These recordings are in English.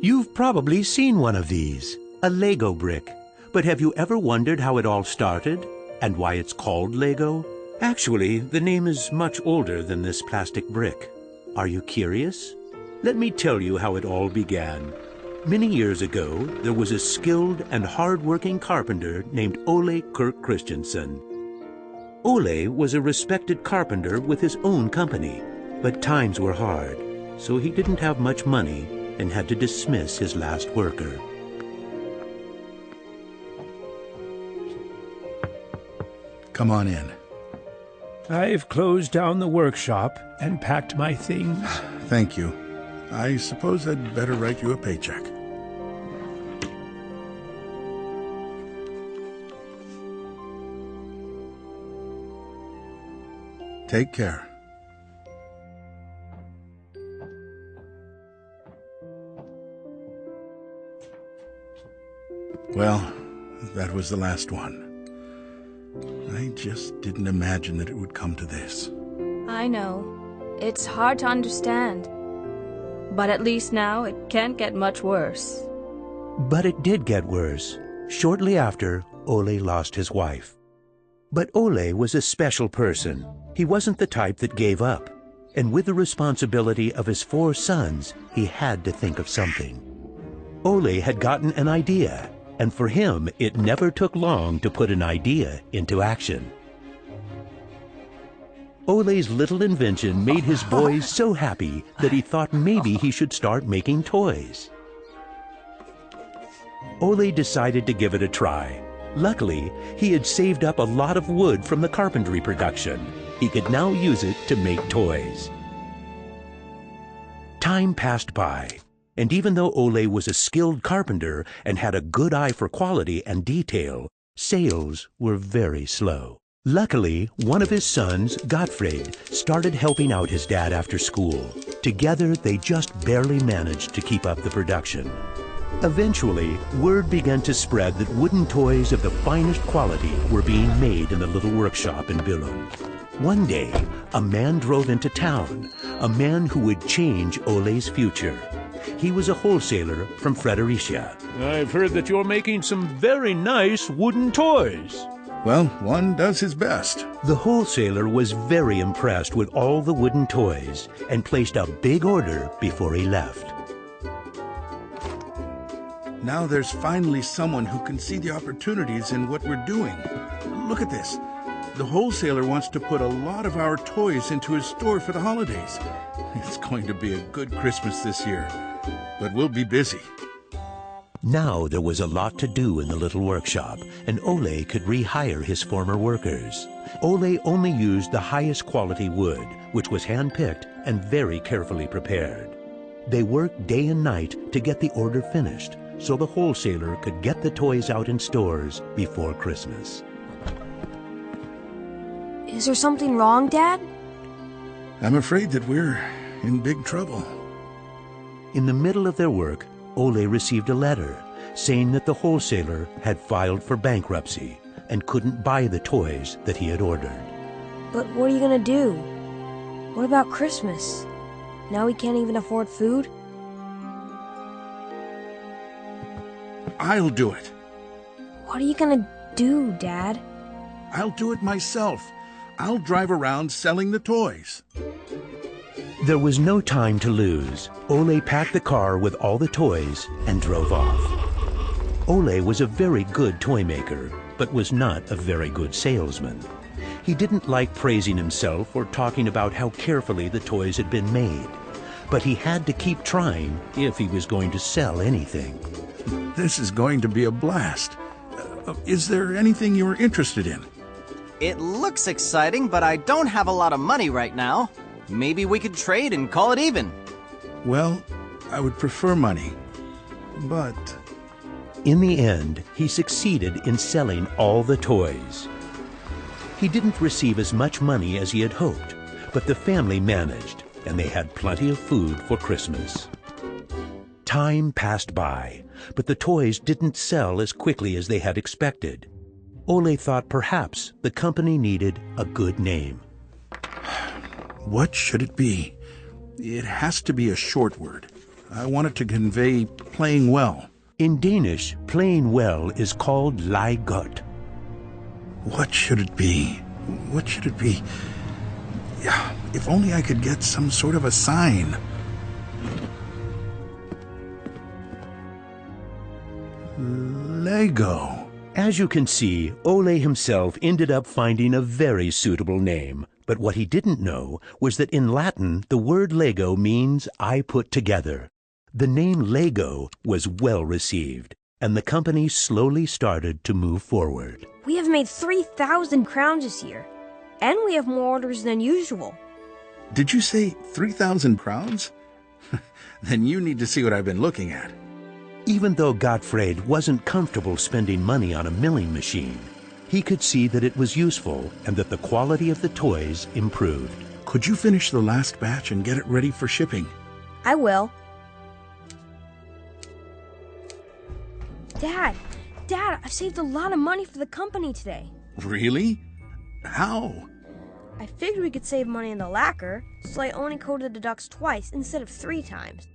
You've probably seen one of these, a Lego brick. But have you ever wondered how it all started and why it's called Lego? Actually, the name is much older than this plastic brick. Are you curious? Let me tell you how it all began. Many years ago, there was a skilled and hard-working carpenter named Ole Kirk Christensen. Ole was a respected carpenter with his own company, but times were hard, so he didn't have much money and had to dismiss his last worker. Come on in. I've closed down the workshop and packed my things. Thank you. I suppose I'd better write you a paycheck. Take care. Well, that was the last one. I just didn't imagine that it would come to this. I know. It's hard to understand. But at least now it can't get much worse. But it did get worse. Shortly after, Ole lost his wife. But Ole was a special person. He wasn't the type that gave up. And with the responsibility of his 4 sons, he had to think of something. Ole had gotten an idea, and for him, it never took long to put an idea into action. Ole's little invention made his boys so happy that he thought maybe he should start making toys. Ole decided to give it a try. Luckily, he had saved up a lot of wood from the carpentry production. He could now use it to make toys. Time passed by, and even though Ole was a skilled carpenter and had a good eye for quality and detail, sales were very slow. Luckily, one of his sons, Gottfried, started helping out his dad after school. Together, they just barely managed to keep up the production. Eventually, word began to spread that wooden toys of the finest quality were being made in the little workshop in Billund. One day, a man drove into town, a man who would change Ole's future. He was a wholesaler from Fredericia. I've heard that you're making some very nice wooden toys. Well, one does his best. The wholesaler was very impressed with all the wooden toys and placed a big order before he left. Now there's finally someone who can see the opportunities in what we're doing. Look at this. The wholesaler wants to put a lot of our toys into his store for the holidays. It's going to be a good Christmas this year, but we'll be busy. Now there was a lot to do in the little workshop, and Ole could rehire his former workers. Ole only used the highest quality wood, which was hand-picked and very carefully prepared. They worked day and night to get the order finished, so the wholesaler could get the toys out in stores before Christmas. Is there something wrong, Dad? I'm afraid that we're in big trouble. In the middle of their work, Ole received a letter saying that the wholesaler had filed for bankruptcy and couldn't buy the toys that he had ordered. But what are you gonna do? What about Christmas? Now we can't even afford food? I'll do it. What are you gonna do, Dad? I'll do it myself. I'll drive around selling the toys. There was no time to lose. Ole packed the car with all the toys and drove off. Ole was a very good toy maker, but was not a very good salesman. He didn't like praising himself or talking about how carefully the toys had been made. But he had to keep trying if he was going to sell anything. This is going to be a blast. Is there anything you're interested in? It looks exciting, but I don't have a lot of money right now. Maybe we could trade and call it even. Well, I would prefer money, but... In the end, he succeeded in selling all the toys. He didn't receive as much money as he had hoped, but the family managed, and they had plenty of food for Christmas. Time passed by, but the toys didn't sell as quickly as they had expected. Ole thought perhaps the company needed a good name. What should it be? It has to be a short word. I want it to convey playing well. In Danish, playing well is called leg godt. What should it be? What should it be? Yeah, if only I could get some sort of a sign. Lego. As you can see, Ole himself ended up finding a very suitable name. But what he didn't know was that in Latin, the word Lego means I put together. The name Lego was well received, and the company slowly started to move forward. We have made 3,000 crowns this year, and we have more orders than usual. Did you say 3,000 crowns? Then you need to see what I've been looking at. Even though Gottfried wasn't comfortable spending money on a milling machine, he could see that it was useful and that the quality of the toys improved. Could you finish the last batch and get it ready for shipping? I will. Dad, I've saved a lot of money for the company today. Really? How? I figured we could save money in the lacquer, so I only coated the ducks twice instead of 3 times.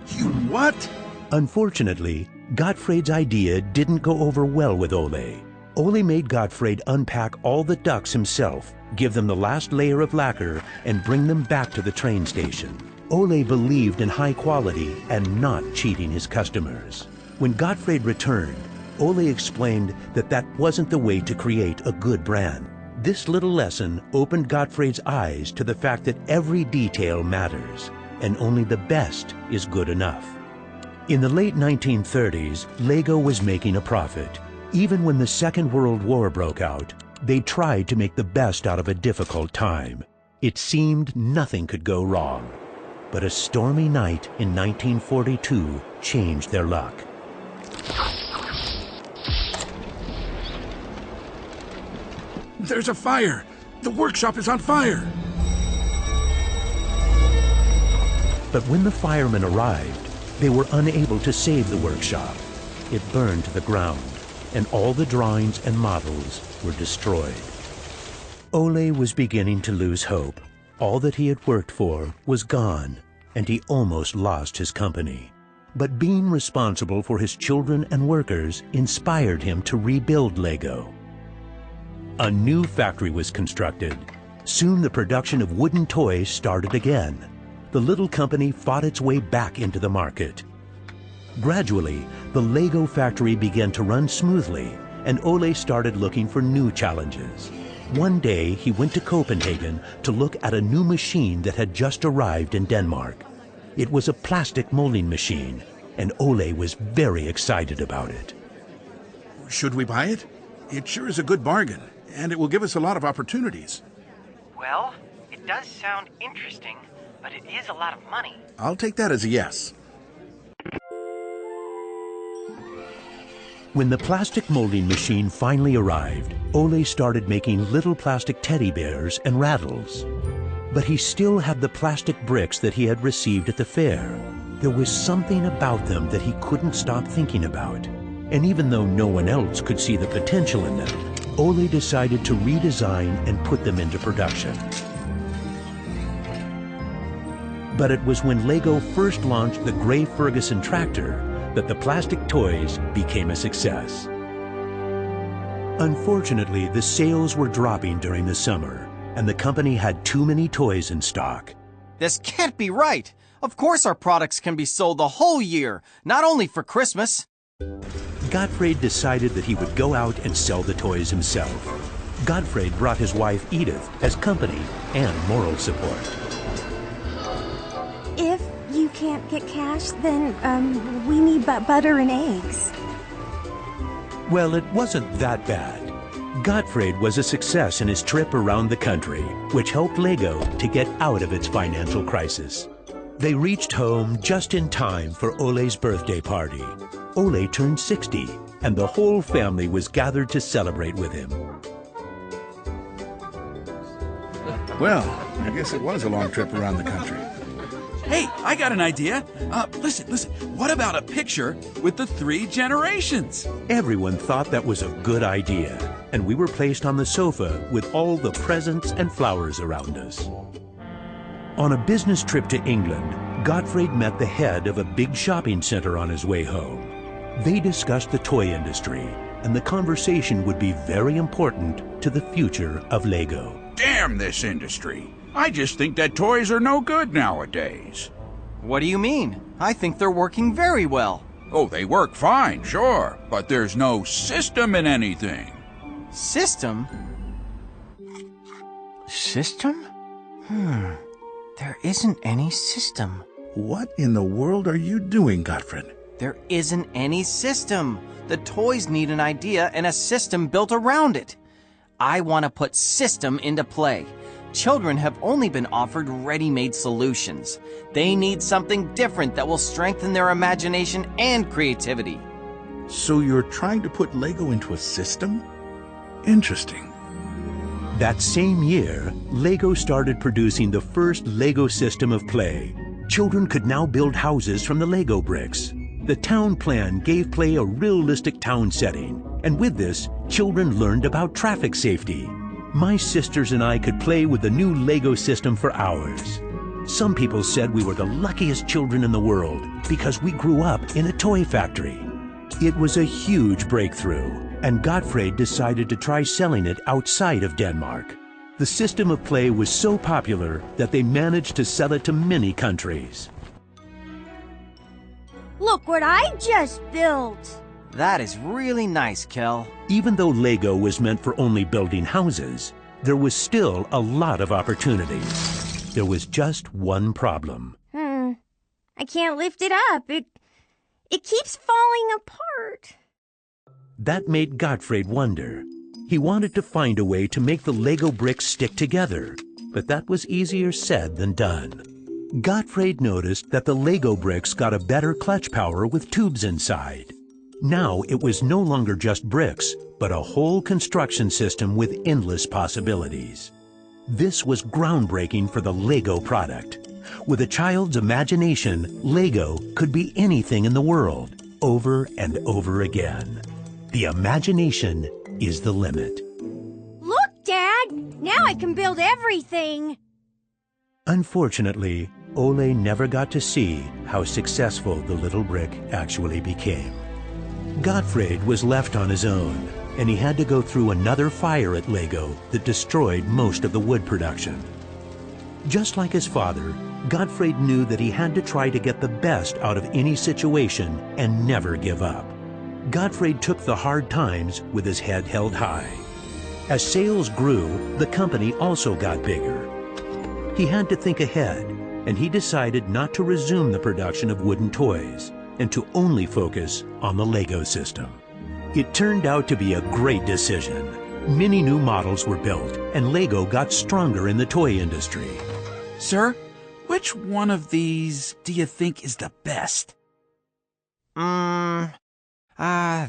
You what? Unfortunately, Gottfried's idea didn't go over well with Ole. Ole made Gottfried unpack all the ducks himself, give them the last layer of lacquer, and bring them back to the train station. Ole believed in high quality and not cheating his customers. When Gottfried returned, Ole explained that that wasn't the way to create a good brand. This little lesson opened Gottfried's eyes to the fact that every detail matters, and only the best is good enough. In the late 1930s, Lego was making a profit. Even when the Second World War broke out, they tried to make the best out of a difficult time. It seemed nothing could go wrong. But a stormy night in 1942 changed their luck. There's a fire! The workshop is on fire! But when the firemen arrived, they were unable to save the workshop. It burned to the ground, and all the drawings and models were destroyed. Ole was beginning to lose hope. All that he had worked for was gone, and he almost lost his company. But being responsible for his children and workers inspired him to rebuild Lego. A new factory was constructed. Soon the production of wooden toys started again. The little company fought its way back into the market. Gradually, the Lego factory began to run smoothly, and Ole started looking for new challenges. One day, he went to Copenhagen to look at a new machine that had just arrived in Denmark. It was a plastic molding machine, and Ole was very excited about it. Should we buy it? It sure is a good bargain, and it will give us a lot of opportunities. Well, it does sound interesting, but it is a lot of money. I'll take that as a yes. When the plastic molding machine finally arrived, Ole started making little plastic teddy bears and rattles. But he still had the plastic bricks that he had received at the fair. There was something about them that he couldn't stop thinking about. And even though no one else could see the potential in them, Ole decided to redesign and put them into production. But it was when Lego first launched the Gray Ferguson tractor that the plastic toys became a success. Unfortunately, the sales were dropping during the summer, and the company had too many toys in stock. This can't be right. Of course our products can be sold the whole year, not only for Christmas. Gottfried decided that he would go out and sell the toys himself. Gottfried brought his wife Edith as company and moral support. If you can't get cash, then we need butter and eggs. Well, it wasn't that bad. Gottfried was a success in his trip around the country, which helped Lego to get out of its financial crisis. They reached home just in time for Ole's birthday party. Ole turned 60, and the whole family was gathered to celebrate with him. Well, I guess it was a long trip around the country. Hey, I got an idea. Listen. What about a picture with the 3 generations? Everyone thought that was a good idea, and we were placed on the sofa with all the presents and flowers around us. On a business trip to England, Gottfried met the head of a big shopping center on his way home. They discussed the toy industry, and the conversation would be very important to the future of Lego. Damn this industry. I just think that toys are no good nowadays. What do you mean? I think they're working very well. Oh, they work fine, sure, but there's no system in anything. System? System? There isn't any system. What in the world are you doing, Gottfried? There isn't any system. The toys need an idea and a system built around it. I want to put system into play. Children have only been offered ready-made solutions. They need something different that will strengthen their imagination and creativity. So you're trying to put Lego into a system? Interesting. That same year, Lego started producing the first Lego system of play. Children could now build houses from the Lego bricks. The town plan gave play a realistic town setting, and with this, children learned about traffic safety. My sisters and I could play with the new Lego system for hours. Some people said we were the luckiest children in the world because we grew up in a toy factory. It was a huge breakthrough, and Gottfried decided to try selling it outside of Denmark. The system of play was so popular that they managed to sell it to many countries. Look what I just built! That is really nice, Kel. Even though Lego was meant for only building houses, there was still a lot of opportunities. There was just one problem. I can't lift it up. It keeps falling apart. That made Gottfried wonder. He wanted to find a way to make the Lego bricks stick together, but that was easier said than done. Gottfried noticed that the Lego bricks got a better clutch power with tubes inside. Now it was no longer just bricks, but a whole construction system with endless possibilities. This was groundbreaking for the Lego product. With a child's imagination, Lego could be anything in the world, over and over again. The imagination is the limit. Look, Dad! Now I can build everything! Unfortunately, Ole never got to see how successful the little brick actually became. Gottfried was left on his own, and he had to go through another fire at Lego that destroyed most of the wood production. Just like his father, Gottfried knew that he had to try to get the best out of any situation and never give up. Gottfried took the hard times with his head held high. As sales grew, the company also got bigger. He had to think ahead, and he decided not to resume the production of wooden toys and to only focus on the Lego system. It turned out to be a great decision. Many new models were built, and Lego got stronger in the toy industry. Sir, which one of these do you think is the best?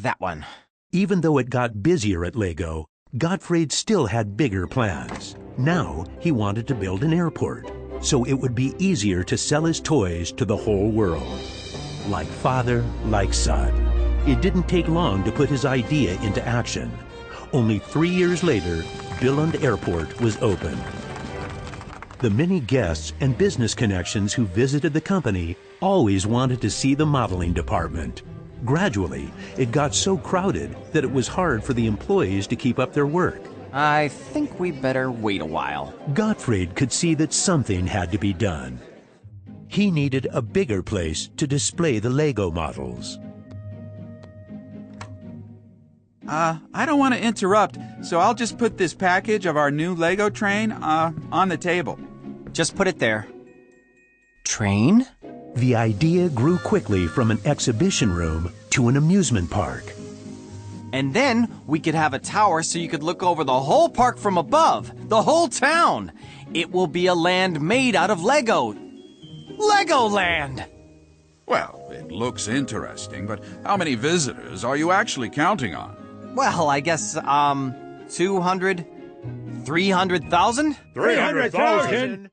That one. Even though it got busier at Lego, Gottfried still had bigger plans. Now he wanted to build an airport, so it would be easier to sell his toys to the whole world. Like father, like son. It didn't take long to put his idea into action. Only 3 years later, Billund Airport was opened. The many guests and business connections who visited the company always wanted to see the modeling department. Gradually, it got so crowded that it was hard for the employees to keep up their work. I think we better wait a while. Gottfried could see that something had to be done. He needed a bigger place to display the Lego models. I don't want to interrupt, so I'll just put this package of our new Lego train, on the table. Just put it there. Train? The idea grew quickly from an exhibition room to an amusement park. And then we could have a tower so you could look over the whole park from above, the whole town. It will be a land made out of Lego. Legoland! Well, it looks interesting, but how many visitors are you actually counting on? Well, I guess, 200, 300,000? 300,000!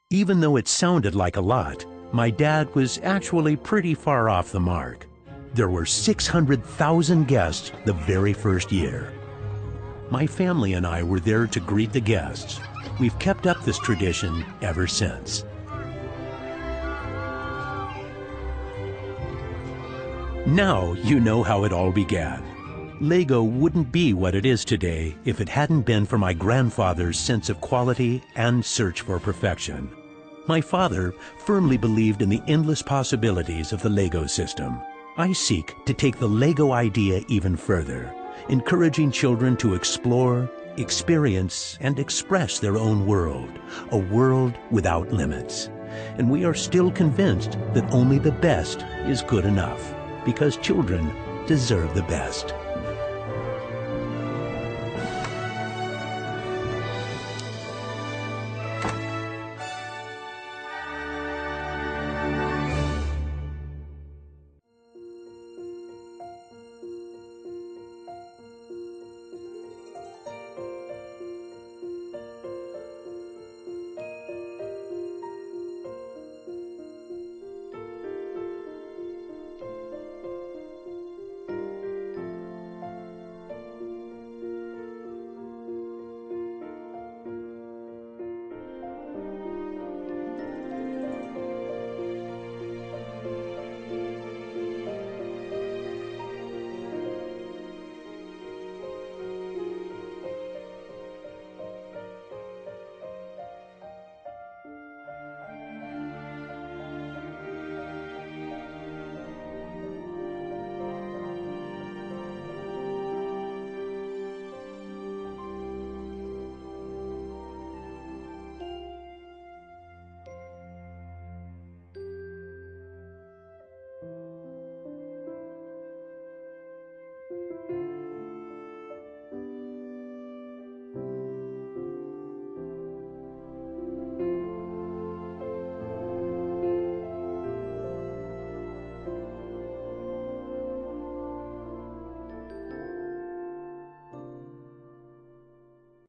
Even though it sounded like a lot, my dad was actually pretty far off the mark. There were 600,000 guests the very first year. My family and I were there to greet the guests. We've kept up this tradition ever since. Now you know how it all began. Lego wouldn't be what it is today if it hadn't been for my grandfather's sense of quality and search for perfection. My father firmly believed in the endless possibilities of the Lego system. I seek to take the Lego idea even further, encouraging children to explore, experience, and express their own world, a world without limits. And we are still convinced that only the best is good enough, because children deserve the best.